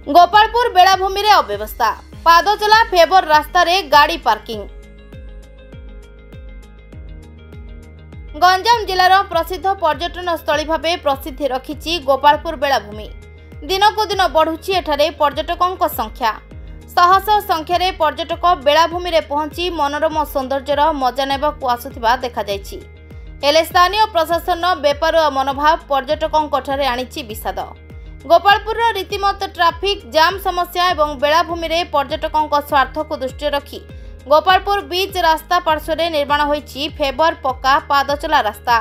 गोपालपुर बेलाभूमि रे अव्यवस्था, पादचला फेवर रास्ता रे गाड़ी पार्किंग। गंजाम जिलार प्रसिद्ध पर्यटन स्थली भावे प्रसिद्धि रखिछि गोपालपुर बेलाभूमि। दिनकु दिन बढ़ुछि एठारे पर्यटकों संख्या। शह शह संख्यारे पर्यटक बेलाभूमि रे पहुंची मनोरम सौंदर्यर मजा नेबाकु आसुथिबा देखा जायछि। हेले स्थानीय प्रशासन बेपारुआ मनोभाव पर्यटकों ठारे आनिछि विषाद। गोपालपुर रीतिमत ट्राफिक जाम समस्या एवं बेलाभूमि रे पर्यटकों स्वार्थ को दृष्टि रखी गोपालपुर बीच रास्ता पार्श्व निर्माण होइछि फेवर पक्का पादचला रास्ता।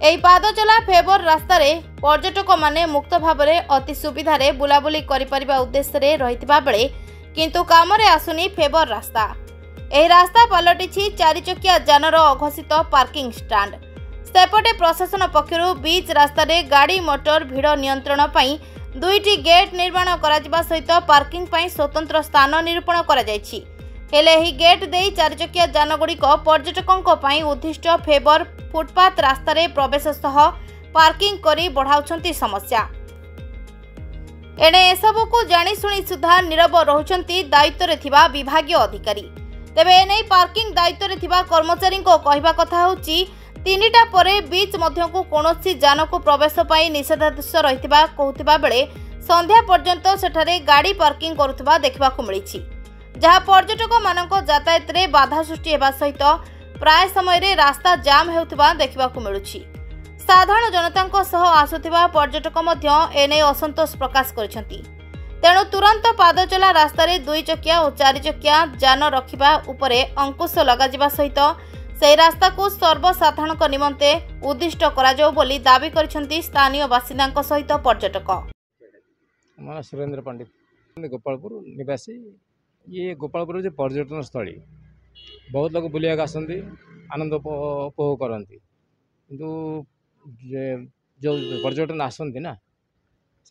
एही पादचला फेवर रास्ता रे पर्यटक माने मुक्त भाव रे अति सुविधा रे बुलाबुली करि परिबा उद्देश्य रे रहितबा बेले किंतु काम रे आसुनी फेवर रास्ता। एही रास्ता पलटिछि चारि चकिया जानर अघोषित पार्किंग स्टैंड। सेपटे प्रशासन पक्षरु बीच रास्ता रे गाड़ी मोटर भिड़ नियंत्रण पई दुईटी गेट निर्माण करा सहित पार्किंग पई स्वतंत्र स्थान निरूपण करा जायछि। हेले एही गेट देई चारि चकिया जानगुड़िक पर्यटकों पई उद्दिष्ट फेवर फुटपाथ रास्ता रे प्रवेश सह पार्किंग करी बढ़ाउछंती समस्या। एने एसबु को जानी सुनी सुधा नीरव रहुछंती दायित्व रे थिबा विभागीय अधिकारी। तेबे एने पार्किंग दायित्व रे थिबा कर्मचारी को कहबा कथा होउची तीनिटा परे बीच मध्य को कौनसी जान को प्रवेश पाई निषेधादेश रहितबा कहउतबा बेले संध्या पर्यंत सेठारे गाड़ी पार्किंग करुतबा देखबाकू मिलिछि, जहा पर्यटक मानक यातायात रे बाधा सृष्टि हेबा सहित प्राय समय रे रास्ता जाम हेउतबा देखबाकू मिलुछि। साधारण जनतांको सह आसुथिबा पर्यटक मध्य एने असंतोष प्रकाश करिसंती। तेणु तुरंत पादचला रास्ता रे दुई चकिया और चारि चकिया जान रखिबा उपरे अंकुश लगाजिबा सहित से रास्ता को सर्वसाधारण निमंते उद्दिष्ट करा जाऊ बोली दाबी करिसंती स्थानीय बासिंदा सहित पर्यटक। सुरेंद्र पंडित, गोपालपुर निवासी। ये गोपालपुर जो पर्यटन स्थली बहुत लोग बुलिया आसती आनंद उपभोग करती, किंतु जो पर्यटन आसती ना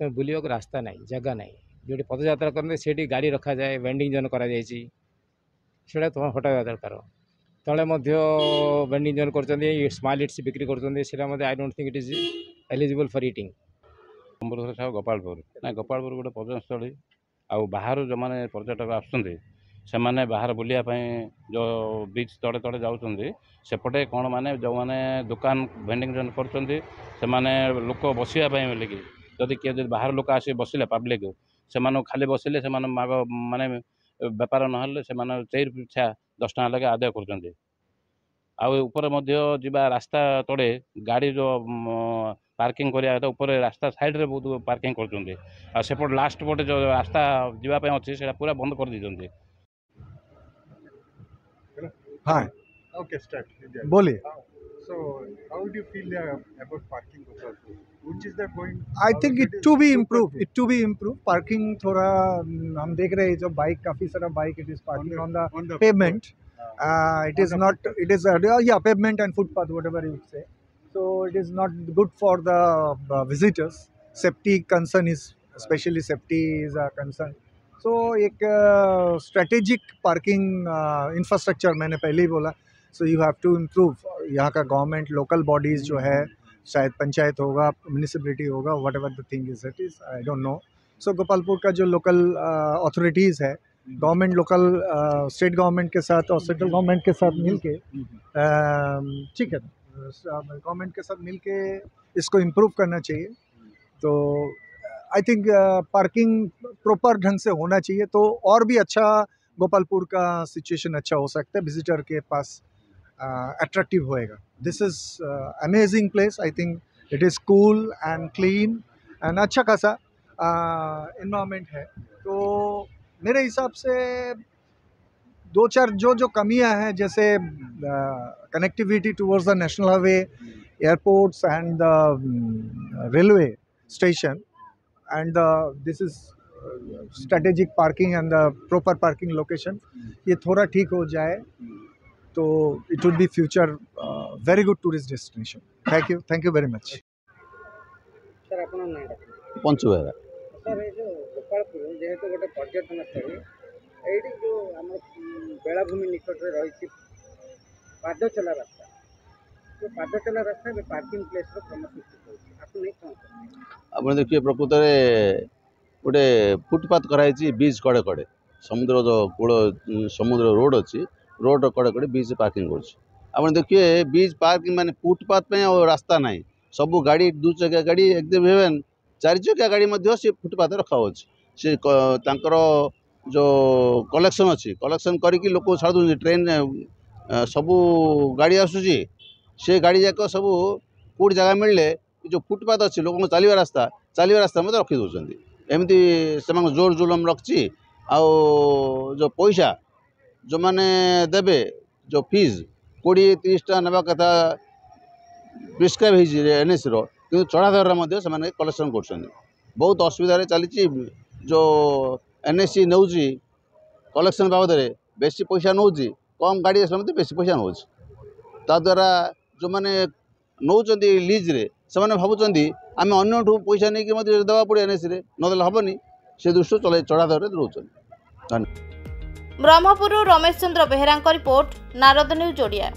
से बुलिया को रास्ता नहीं, जगह नहीं। जो पदयात्रा करते से गाड़ी रखा जाए, वेंडिंग जोन करा जायछि, सेटा तो हटावा दरकार। तले वेंडिंग जोन कर स्माइल इट्स बिक्री कर I don't think it is eligible for eating. Gopalpur ना गोपालपुर गोटे पर्यटनस्थली आउ बाहर जो मैंने पर्यटक आसुँच से मैंने बाहर बुलिया जो बीच तड़े तड़े जाऊँच सेपटे कौन माने जो मैंने दुकान वेंडिंग जोन कर लोक बसवाई बोलिकी जदि किए बाहर लोक आस बसिले पब्लिक से खाली बसिले से माने बेपार ना से पिछा 10 टका लगे आदाय कर रास्ता तड़े गाड़ी जो पार्किंग करिया ऊपर रास्ता साइड रे बहुत पार्किंग करपट लास्ट पटे जो रास्ता जीवाई अच्छी से पूरा बंद कर दी। हाँ ओके स्टार्ट बोलिए। So how do you feel about parking? Which is that going? I think it to be improved. It to be improved. Parking थोड़ा हम देख रहे हैं जो बाइक काफी सारा bike it is parking on the pavement. It is not. It is yeah pavement and footpath whatever you say. So it is not good for the visitors. Safety concern is especially safety is a concern. So एक strategic parking infrastructure मैंने पहले ही बोला. So you have to improve. यहाँ का government local bodies जो है शायद पंचायत होगा म्यूनिसिपलिटी होगा whatever the thing is it is I don't know. So Gopalpur का जो लोकल अथॉरिटीज़ है गवर्नमेंट लोकल स्टेट गवर्नमेंट के साथ और सेंट्रल गवर्नमेंट के साथ मिलके ठीक है गवर्नमेंट के साथ मिलके इसको इम्प्रूव करना चाहिए। तो आई थिंक पार्किंग प्रॉपर ढंग से होना चाहिए तो और भी अच्छा गोपालपुर का सिचुएशन अच्छा हो सकता है, विजिटर के पास अट्रैक्टिव होएगा। This is amazing place. I think it is cool and clean and अच्छा खासा इन्वायरमेंट है। तो मेरे हिसाब से दो चार जो कमियां हैं जैसे connectivity towards the national highway, airports and the railway station and this is strategic parking and the proper parking location, ये थोड़ा ठीक हो जाए तो it would be future very good tourist destination. Thank you very much. Sir आपन नाम Panchu Behera. Sir ये जो गोपालपुर जेहेतु गोटे पर्यटन स्थली एठी जो हम बेलाभूमि निकट रे रही पादचला रास्ता, तो पादचला रास्ता में पार्किंग प्लेस रो समस्या आप नहीं कौन आप देखिए प्रकृत में गोटे फुटपाथ कराई बीच कड़े कड़े समुद्र जो कूल समुद्र रोड अच्छी रोड कड़े कड़े बीच पार्किंग कर देखिए बीच पार्किंग माने फुटपाथ पे और रास्ता ना सब गाड़ी 2 चकिया गाड़ी एकदम इवेन 4 चकिया गाड़ी से फुटपाथ रखा से जो कलेक्शन अच्छी कलेक्शन करके लोक छाड़ ट्रेन सबू गाड़ी आसूसी से गाड़ी जाक सब कौट जगह मिलले जो फुटपाथ अच्छी लोक चलवा रास्ता मत रखी दौरान एमती से जोर जुलम रखी जो पैसा जो मैंने देवे जो फीस 20-30 टाँह ना कथा प्रिस्क्राइब एनएसी कि चढ़ा दर से कलेक्शन कर बहुत असुविधा चली जो एनएसी नौ कलेक्शन बाबद बेसी पैसा नौ कम गाड़ी आसला बेसी पैसा नौ ताद्वारा जो मैंने नौ लीज्रे से भावुं आम अन्न पैसा नहीं देवा पड़े एनएसी नदेले हेनी से दृष्टि चढ़ा दर रोच। Brahmapur Ramesh Chandra Behera report Narad news Odia.